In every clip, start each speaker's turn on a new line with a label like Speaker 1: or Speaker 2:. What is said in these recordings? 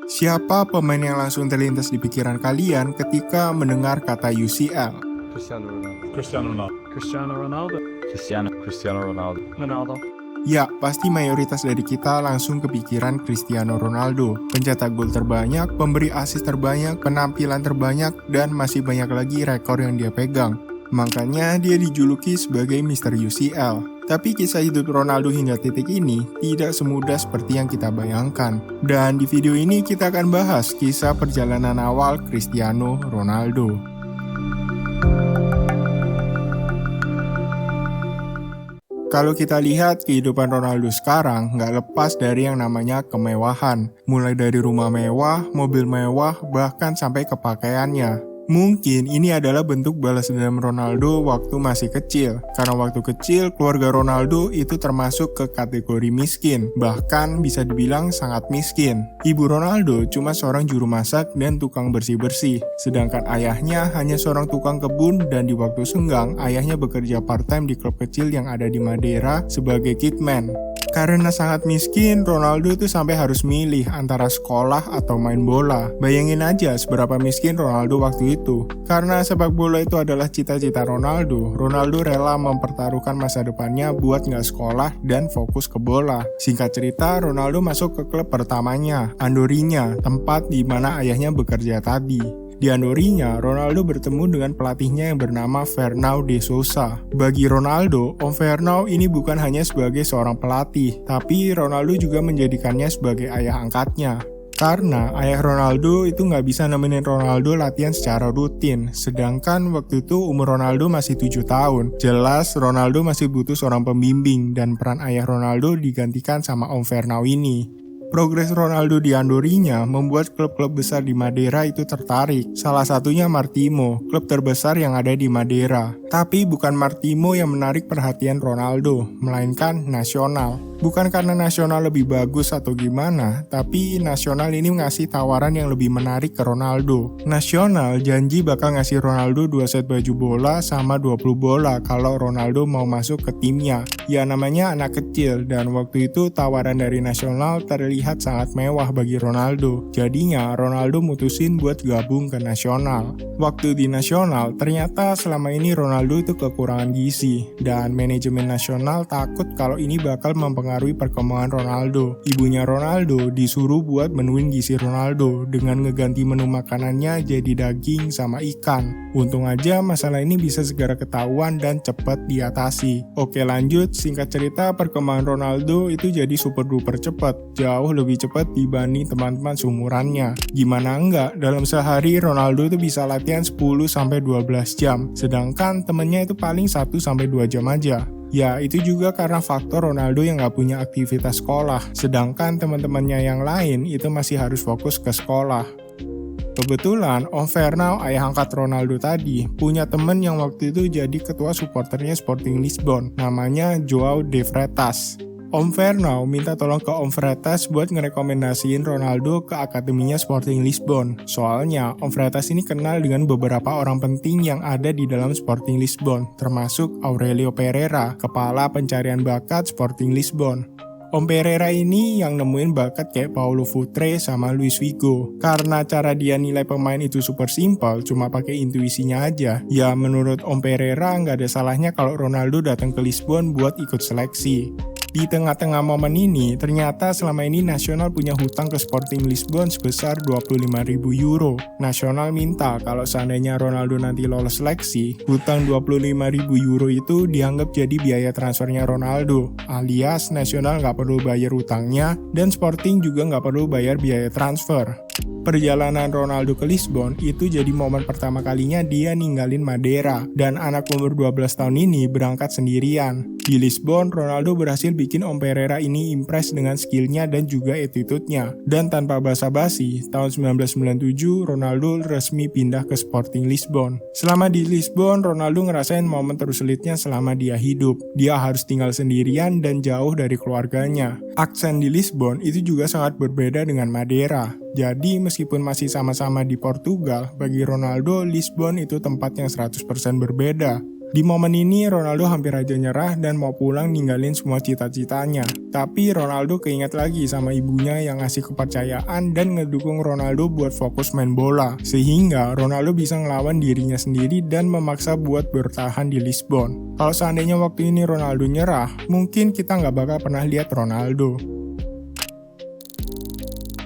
Speaker 1: Siapa pemain yang langsung terlintas di pikiran kalian ketika mendengar kata UCL?
Speaker 2: Cristiano Ronaldo.
Speaker 3: Cristiano Ronaldo.
Speaker 4: Cristiano Ronaldo.
Speaker 2: Cristiano Ronaldo.
Speaker 4: Ronaldo.
Speaker 1: Ya, pasti mayoritas dari kita langsung kepikiran Cristiano Ronaldo. Pencetak gol terbanyak, pemberi assist terbanyak, penampilan terbanyak, dan masih banyak lagi rekor yang dia pegang. Makanya dia dijuluki sebagai Mr. UCL. Tapi kisah hidup Ronaldo hingga titik ini tidak semudah seperti yang kita bayangkan. Dan di video ini kita akan bahas kisah perjalanan awal Cristiano Ronaldo. Kalau kita lihat kehidupan Ronaldo sekarang nggak lepas dari yang namanya kemewahan. Mulai dari rumah mewah, mobil mewah, bahkan sampai ke pakaiannya. Mungkin ini adalah bentuk balas dendam Ronaldo waktu masih kecil. Karena waktu kecil, keluarga Ronaldo itu termasuk ke kategori miskin. Bahkan bisa dibilang sangat miskin. Ibu Ronaldo cuma seorang juru masak dan tukang bersih-bersih. Sedangkan ayahnya hanya seorang tukang kebun dan di waktu senggang, ayahnya bekerja part-time di klub kecil yang ada di Madeira sebagai kitman. Karena sangat miskin, Ronaldo itu sampai harus milih antara sekolah atau main bola. Bayangin aja seberapa miskin Ronaldo waktu itu. Karena sepak bola itu adalah cita-cita Ronaldo, Ronaldo rela mempertaruhkan masa depannya buat nggak sekolah dan fokus ke bola. Singkat cerita, Ronaldo masuk ke klub pertamanya, Andorrinya, tempat di mana ayahnya bekerja tadi. Di Andorrinya, Ronaldo bertemu dengan pelatihnya yang bernama Fernão de Sousa. Bagi Ronaldo, Om Fernão ini bukan hanya sebagai seorang pelatih, tapi Ronaldo juga menjadikannya sebagai ayah angkatnya. Karena ayah Ronaldo itu nggak bisa nemenin Ronaldo latihan secara rutin, sedangkan waktu itu umur Ronaldo masih 7 tahun. Jelas Ronaldo masih butuh seorang pembimbing dan peran ayah Ronaldo digantikan sama Om Fernão ini. Progres Ronaldo di Andorrinya membuat klub-klub besar di Madeira itu tertarik. Salah satunya Marítimo, klub terbesar yang ada di Madeira. Tapi bukan Marítimo yang menarik perhatian Ronaldo, melainkan Nacional. Bukan karena Nacional lebih bagus atau gimana, tapi Nacional ini ngasih tawaran yang lebih menarik ke Ronaldo. Nacional janji bakal ngasih Ronaldo 2 set baju bola sama 20 bola kalau Ronaldo mau masuk ke timnya. Ya namanya anak kecil, dan waktu itu tawaran dari Nacional terlihat sangat mewah bagi Ronaldo. Jadinya Ronaldo mutusin buat gabung ke Nacional. Waktu di Nacional, ternyata selama ini Ronaldo itu kekurangan gizi, dan manajemen Nacional takut kalau ini bakal mempengaruhi perkembangan Ronaldo. Ibunya Ronaldo disuruh buat menuin gizi Ronaldo dengan ngeganti menu makanannya jadi daging sama ikan. Untung aja masalah ini bisa segera ketahuan dan cepat diatasi. Oke lanjut, singkat cerita perkembangan Ronaldo itu jadi super duper cepat, jauh lebih cepat dibanding teman-teman seumurannya. Gimana enggak, dalam sehari Ronaldo itu bisa latihan 10-12 jam, sedangkan temennya itu paling 1-2 jam aja. Ya, itu juga karena faktor Ronaldo yang gak punya aktivitas sekolah, sedangkan teman-temannya yang lain itu masih harus fokus ke sekolah. Kebetulan, Om Fernão, ayah angkat Ronaldo tadi, punya temen yang waktu itu jadi ketua supporternya Sporting Lisbon, namanya João de Freitas. Om Fernão minta tolong ke Om Freitas buat ngerekomendasiin Ronaldo ke akademinya Sporting Lisbon. Soalnya, Om Freitas ini kenal dengan beberapa orang penting yang ada di dalam Sporting Lisbon, termasuk Aurelio Pereira, kepala pencarian bakat Sporting Lisbon. Om Pereira ini yang nemuin bakat kayak Paulo Futre sama Luis Figo. Karena cara dia nilai pemain itu super simpel, cuma pakai intuisinya aja. Ya menurut Om Pereira nggak ada salahnya kalau Ronaldo datang ke Lisbon buat ikut seleksi. Di tengah-tengah momen ini, ternyata selama ini Nacional punya hutang ke Sporting Lisbon sebesar 25.000 euro. Nacional minta kalau seandainya Ronaldo nanti lolos seleksi, hutang 25.000 euro itu dianggap jadi biaya transfernya Ronaldo, alias Nacional nggak perlu bayar hutangnya, dan Sporting juga nggak perlu bayar biaya transfer. Perjalanan Ronaldo ke Lisbon itu jadi momen pertama kalinya dia ninggalin Madeira, dan anak umur 12 tahun ini berangkat sendirian. Di Lisbon, Ronaldo berhasil bikin Om Pereira ini impress dengan skillnya dan juga attitude-nya. Dan tanpa basa-basi, tahun 1997 Ronaldo resmi pindah ke Sporting Lisbon. Selama di Lisbon, Ronaldo ngerasain momen tersulitnya selama dia hidup. Dia harus tinggal sendirian dan jauh dari keluarganya. Aksen di Lisbon itu juga sangat berbeda dengan Madeira. Jadi meskipun masih sama-sama di Portugal, bagi Ronaldo Lisbon itu tempat yang 100% berbeda. Di momen ini Ronaldo hampir aja nyerah dan mau pulang ninggalin semua cita-citanya. Tapi Ronaldo keinget lagi sama ibunya yang ngasih kepercayaan dan ngedukung Ronaldo buat fokus main bola. Sehingga Ronaldo bisa ngelawan dirinya sendiri dan memaksa buat bertahan di Lisbon. Kalau seandainya waktu ini Ronaldo nyerah, mungkin kita nggak bakal pernah lihat Ronaldo.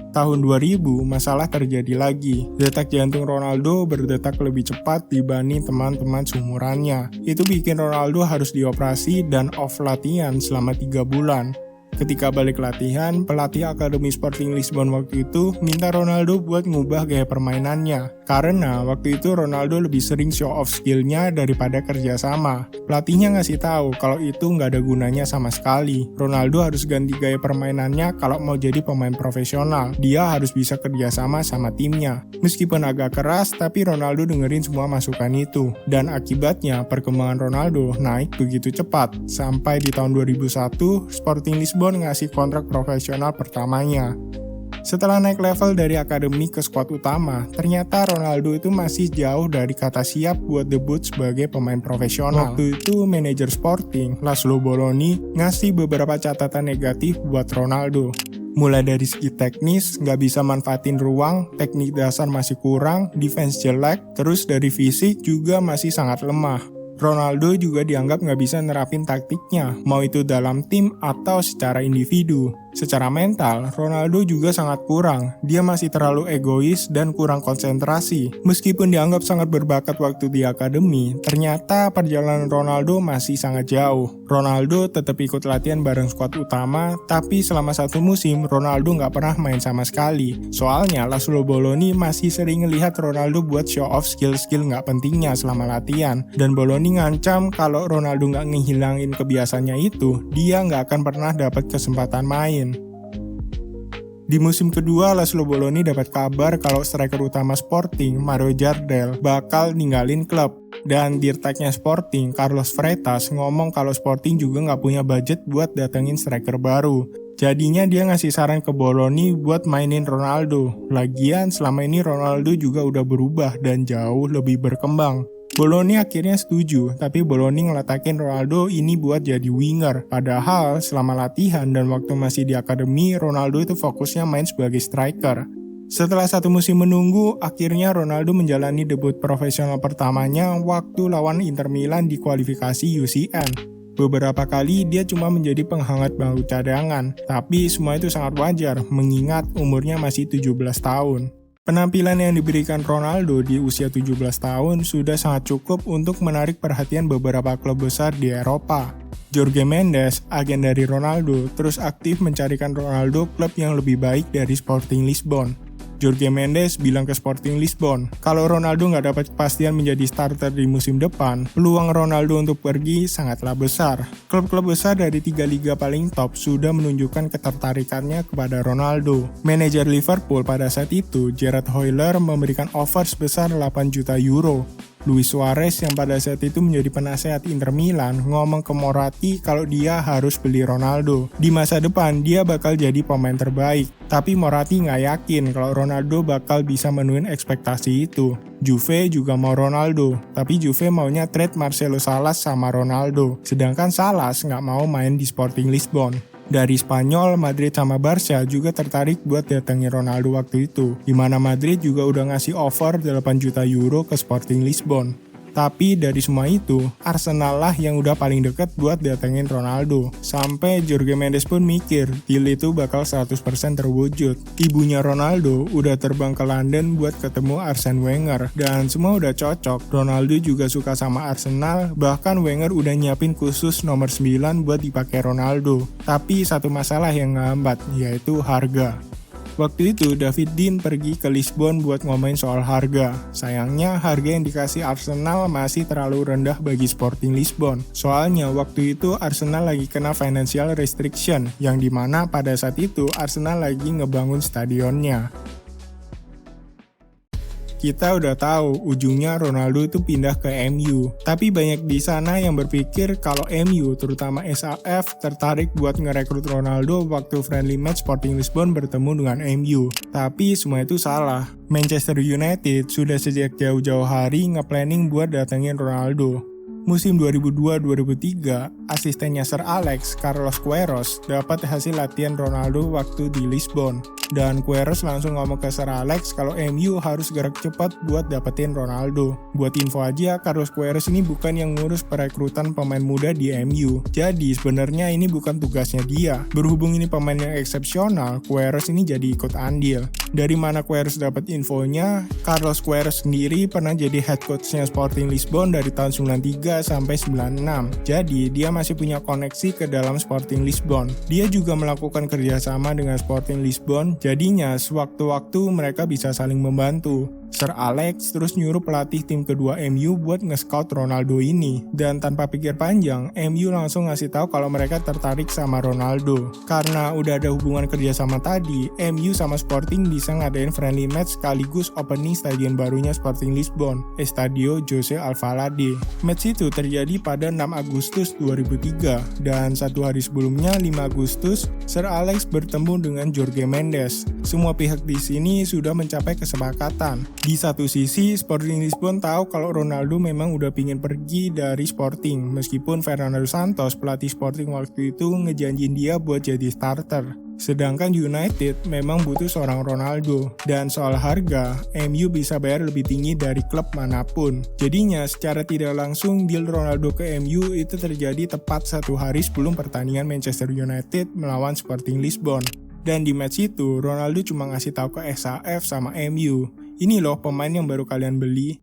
Speaker 1: Tahun 2000, masalah terjadi lagi. Detak jantung Ronaldo berdetak lebih cepat dibanding teman-teman seumurannya. Itu bikin Ronaldo harus dioperasi dan off latihan selama 3 bulan. Ketika balik latihan, pelatih Akademi Sporting Lisbon waktu itu minta Ronaldo buat ngubah gaya permainannya. Karena waktu itu Ronaldo lebih sering show off skillnya daripada kerjasama. Pelatihnya ngasih tahu kalau itu nggak ada gunanya sama sekali. Ronaldo harus ganti gaya permainannya kalau mau jadi pemain profesional. Dia harus bisa kerjasama sama timnya. Meskipun agak keras, tapi Ronaldo dengerin semua masukan itu. Dan akibatnya perkembangan Ronaldo naik begitu cepat. Sampai di tahun 2001, Sporting Lisbon ngasih kontrak profesional pertamanya. Setelah naik level dari akademi ke skuad utama, ternyata Ronaldo itu masih jauh dari kata siap buat debut sebagai pemain profesional. Waktu itu manajer Sporting, Laszlo Bologna, ngasih beberapa catatan negatif buat Ronaldo. Mulai dari segi teknis, nggak bisa manfaatin ruang, teknik dasar masih kurang, defense jelek, terus dari fisik juga masih sangat lemah. Ronaldo juga dianggap nggak bisa nerapin taktiknya, mau itu dalam tim atau secara individu. Secara mental, Ronaldo juga sangat kurang. Dia masih terlalu egois dan kurang konsentrasi. Meskipun dianggap sangat berbakat waktu di akademi, ternyata perjalanan Ronaldo masih sangat jauh. Ronaldo tetap ikut latihan bareng skuad utama, tapi selama 1 musim, Ronaldo nggak pernah main sama sekali. Soalnya, Laszlo Bologna masih sering ngelihat Ronaldo buat show off skill-skill nggak pentingnya selama latihan. Dan Bologna ngancam kalau Ronaldo nggak ngehilangin kebiasaannya itu, dia nggak akan pernah dapat kesempatan main. Di musim kedua, Laszlo Bologna dapat kabar kalau striker utama Sporting, Mario Jardel, bakal ninggalin klub. Dan dirteknya Sporting, Carlos Freitas, ngomong kalau Sporting juga nggak punya budget buat datengin striker baru. Jadinya dia ngasih saran ke Bologna buat mainin Ronaldo. Lagian selama ini Ronaldo juga udah berubah dan jauh lebih berkembang. Bologna akhirnya setuju, tapi Bologna ngeletakin Ronaldo ini buat jadi winger. Padahal selama latihan dan waktu masih di akademi, Ronaldo itu fokusnya main sebagai striker. Setelah 1 musim menunggu, akhirnya Ronaldo menjalani debut profesional pertamanya waktu lawan Inter Milan di kualifikasi UCL. Beberapa kali dia cuma menjadi penghangat bangku cadangan, tapi semua itu sangat wajar mengingat umurnya masih 17 tahun. Penampilan yang diberikan Ronaldo di usia 17 tahun sudah sangat cukup untuk menarik perhatian beberapa klub besar di Eropa. Jorge Mendes, agen dari Ronaldo, terus aktif mencarikan Ronaldo klub yang lebih baik dari Sporting Lisbon. Jorge Mendes bilang ke Sporting Lisbon, kalau Ronaldo nggak dapat kepastian menjadi starter di musim depan, peluang Ronaldo untuk pergi sangatlah besar. Klub-klub besar dari 3 liga paling top sudah menunjukkan ketertarikannya kepada Ronaldo. Manajer Liverpool pada saat itu, Gerard Hoyler, memberikan offer sebesar 8 juta euro. Luis Suarez yang pada saat itu menjadi penasehat Inter Milan ngomong ke Moratti kalau dia harus beli Ronaldo. Di masa depan dia bakal jadi pemain terbaik. Tapi Moratti nggak yakin kalau Ronaldo bakal bisa menuhin ekspektasi itu. Juve juga mau Ronaldo, tapi Juve maunya trade Marcelo Salas sama Ronaldo. Sedangkan Salas nggak mau main di Sporting Lisbon. Dari Spanyol, Madrid sama Barca juga tertarik buat datangin Ronaldo waktu itu, di mana Madrid juga udah ngasih offer 8 juta euro ke Sporting Lisbon. Tapi dari semua itu, Arsenal lah yang udah paling deket buat datengin Ronaldo. Sampai Jorge Mendes pun mikir, deal itu bakal 100% terwujud. Ibunya Ronaldo udah terbang ke London buat ketemu Arsene Wenger. Dan semua udah cocok, Ronaldo juga suka sama Arsenal, bahkan Wenger udah nyiapin khusus nomor 9 buat dipakai Ronaldo. Tapi satu masalah yang ngehambat, yaitu harga. Waktu itu David Dein pergi ke Lisbon buat ngomongin soal harga. Sayangnya harga yang dikasih Arsenal masih terlalu rendah bagi Sporting Lisbon. Soalnya waktu itu Arsenal lagi kena financial restriction, yang dimana pada saat itu Arsenal lagi ngebangun stadionnya. Kita udah tahu ujungnya Ronaldo itu pindah ke MU. Tapi banyak di sana yang berpikir kalau MU, terutama SAF, tertarik buat ngerekrut Ronaldo waktu friendly match Sporting Lisbon bertemu dengan MU. Tapi semua itu salah. Manchester United sudah sejak jauh-jauh hari nge-planning buat datengin Ronaldo. Musim 2002-2003, asistennya Sir Alex, Carlos Queiroz, dapat hasil latihan Ronaldo waktu di Lisbon. Dan Queiroz langsung ngomong ke Sir Alex kalau MU harus gerak cepat buat dapetin Ronaldo. Buat info aja, Carlos Queiroz ini bukan yang ngurus perekrutan pemain muda di MU. Jadi sebenarnya ini bukan tugasnya dia. Berhubung ini pemain yang eksepsional, Queiroz ini jadi ikut andil. Dari mana Queiroz dapat infonya? Carlos Queiroz sendiri pernah jadi head coachnya Sporting Lisbon dari tahun 93 sampai 96. Jadi dia masih punya koneksi ke dalam Sporting Lisbon. Dia juga melakukan kerjasama dengan Sporting Lisbon, jadinya sewaktu-waktu mereka bisa saling membantu. Sir Alex terus nyuruh pelatih tim kedua MU buat nge-scout Ronaldo ini. Dan tanpa pikir panjang, MU langsung ngasih tahu kalau mereka tertarik sama Ronaldo. Karena udah ada hubungan kerjasama tadi, MU sama Sporting bisa ngadain friendly match sekaligus opening stadion barunya Sporting Lisbon, Estadio José Alvalade. Match itu terjadi pada 6 Agustus 2003, dan satu hari sebelumnya, 5 Agustus, Sir Alex bertemu dengan Jorge Mendes. Semua pihak di sini sudah mencapai kesepakatan. Di satu sisi, Sporting Lisbon tahu kalau Ronaldo memang udah pingin pergi dari Sporting, meskipun Fernando Santos, pelatih Sporting waktu itu, ngejanjin dia buat jadi starter. Sedangkan United memang butuh seorang Ronaldo. Dan soal harga, MU bisa bayar lebih tinggi dari klub manapun. Jadinya secara tidak langsung deal Ronaldo ke MU itu terjadi tepat satu hari sebelum pertandingan Manchester United melawan Sporting Lisbon. Dan di match itu, Ronaldo cuma ngasih tahu ke SAF sama MU, ini loh pemain yang baru kalian beli.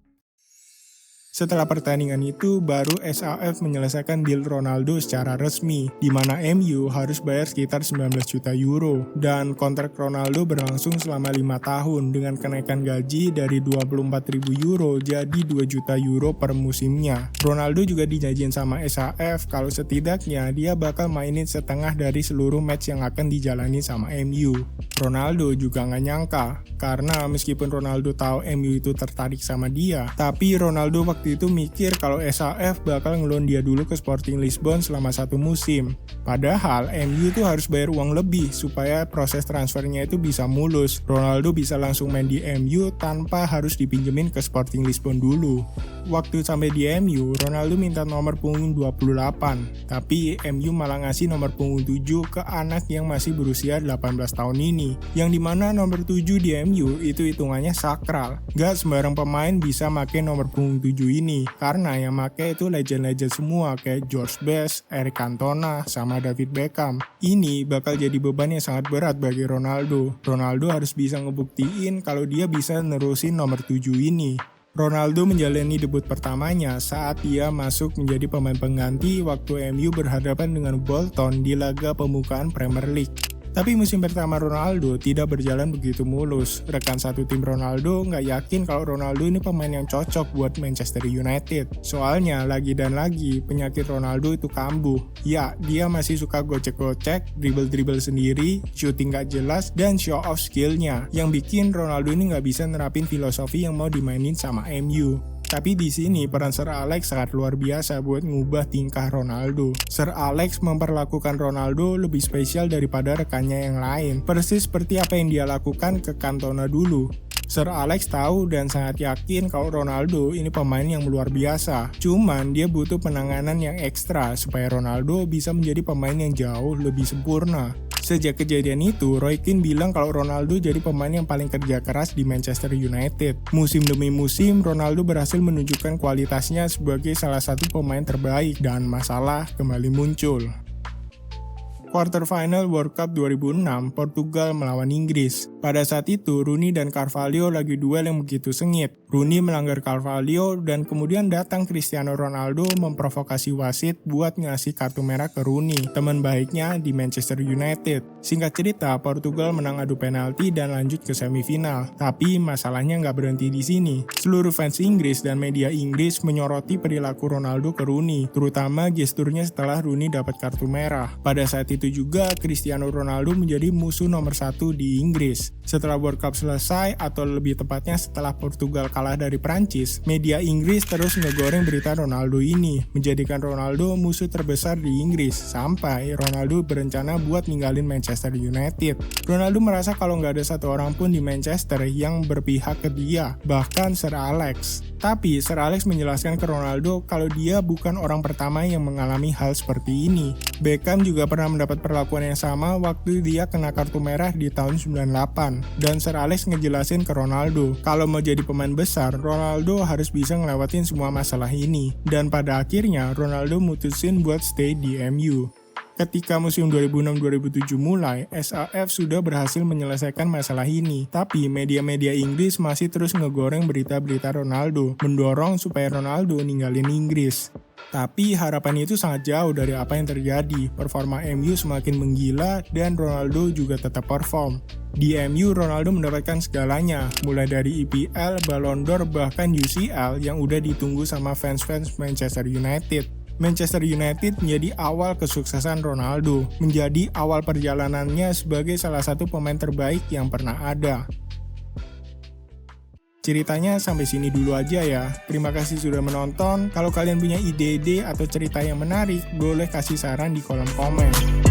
Speaker 1: Setelah pertandingan itu, baru SAF menyelesaikan deal Ronaldo secara resmi, di mana MU harus bayar sekitar 19 juta euro, dan kontrak Ronaldo berlangsung selama 5 tahun dengan kenaikan gaji dari 24.000 euro jadi 2 juta euro per musimnya. Ronaldo juga dijanjiin sama SAF kalau setidaknya dia bakal mainin setengah dari seluruh match yang akan dijalani sama MU. Ronaldo juga nggak nyangka, karena meskipun Ronaldo tahu MU itu tertarik sama dia, tapi Ronaldo waktu itu mikir kalau SAF bakal ngeloan dia dulu ke Sporting Lisbon selama 1 musim. Padahal MU itu harus bayar uang lebih supaya proses transfernya itu bisa mulus. Ronaldo bisa langsung main di MU tanpa harus dipinjemin ke Sporting Lisbon dulu. Waktu sampai di MU, Ronaldo minta nomor punggung 28, tapi MU malah ngasih nomor punggung 7 ke anak yang masih berusia 18 tahun ini. Yang dimana nomor 7 di MU itu hitungannya sakral. Gak sembarang pemain bisa make nomor punggung 7 ini, karena yang make itu legend-legend semua kayak George Best, Eric Cantona, sama David Beckham. Ini bakal jadi beban yang sangat berat bagi Ronaldo. Ronaldo harus bisa ngebuktiin kalau dia bisa nerusin nomor 7 ini. Ronaldo menjalani debut pertamanya saat dia masuk menjadi pemain pengganti waktu MU berhadapan dengan Bolton di laga pembukaan Premier League. Tapi musim pertama Ronaldo tidak berjalan begitu mulus. Rekan satu tim Ronaldo nggak yakin kalau Ronaldo ini pemain yang cocok buat Manchester United. Soalnya lagi dan lagi penyakit Ronaldo itu kambuh. Ya, dia masih suka gocek-gocek, dribble-dribble sendiri, shooting nggak jelas, dan show off skillnya. Yang bikin Ronaldo ini nggak bisa nerapin filosofi yang mau dimainin sama MU. Tapi di sini peran Sir Alex sangat luar biasa buat ngubah tingkah Ronaldo. Sir Alex memperlakukan Ronaldo lebih spesial daripada rekannya yang lain, persis seperti apa yang dia lakukan ke Cantona dulu. Sir Alex tahu dan sangat yakin kalau Ronaldo ini pemain yang luar biasa. Cuman dia butuh penanganan yang ekstra supaya Ronaldo bisa menjadi pemain yang jauh lebih sempurna. Sejak kejadian itu, Roy Keane bilang kalau Ronaldo jadi pemain yang paling kerja keras di Manchester United. Musim demi musim, Ronaldo berhasil menunjukkan kualitasnya sebagai salah satu pemain terbaik dan masalah kembali muncul. Quarter final World Cup 2006, Portugal melawan Inggris. Pada saat itu, Rooney dan Carvalho lagi duel yang begitu sengit. Rooney melanggar Carvalho dan kemudian datang Cristiano Ronaldo memprovokasi wasit buat ngasih kartu merah ke Rooney, teman baiknya di Manchester United. Singkat cerita, Portugal menang adu penalti dan lanjut ke semifinal. Tapi masalahnya nggak berhenti di sini. Seluruh fans Inggris dan media Inggris menyoroti perilaku Ronaldo ke Rooney, terutama gesturnya setelah Rooney dapat kartu merah. Pada saat itu itu juga Cristiano Ronaldo menjadi musuh nomor 1 di Inggris. Setelah World Cup selesai, atau lebih tepatnya setelah Portugal kalah dari Prancis, media Inggris terus ngegoreng berita Ronaldo ini, menjadikan Ronaldo musuh terbesar di Inggris, sampai Ronaldo berencana buat ninggalin Manchester United. Ronaldo merasa kalau nggak ada satu orang pun di Manchester yang berpihak ke dia, bahkan Sir Alex. Tapi Sir Alex menjelaskan ke Ronaldo kalau dia bukan orang pertama yang mengalami hal seperti ini. Beckham juga pernah mendapat perlakuan yang sama waktu dia kena kartu merah di tahun 98. Dan Sir Alex ngejelasin ke Ronaldo, kalau mau jadi pemain besar, Ronaldo harus bisa ngelewatin semua masalah ini. Dan pada akhirnya, Ronaldo mutusin buat stay di MU. Ketika musim 2006-2007 mulai, SAF sudah berhasil menyelesaikan masalah ini. Tapi media-media Inggris masih terus ngegoreng berita-berita Ronaldo, mendorong supaya Ronaldo ninggalin Inggris. Tapi harapan itu sangat jauh dari apa yang terjadi. Performa MU semakin menggila dan Ronaldo juga tetap perform. Di MU, Ronaldo mendapatkan segalanya, mulai dari EPL, Ballon d'Or, bahkan UCL yang udah ditunggu sama fans-fans Manchester United. Manchester United menjadi awal kesuksesan Ronaldo, menjadi awal perjalanannya sebagai salah satu pemain terbaik yang pernah ada. Ceritanya sampai sini dulu aja ya. Terima kasih sudah menonton. Kalau kalian punya ide-ide atau cerita yang menarik, boleh kasih saran di kolom komen.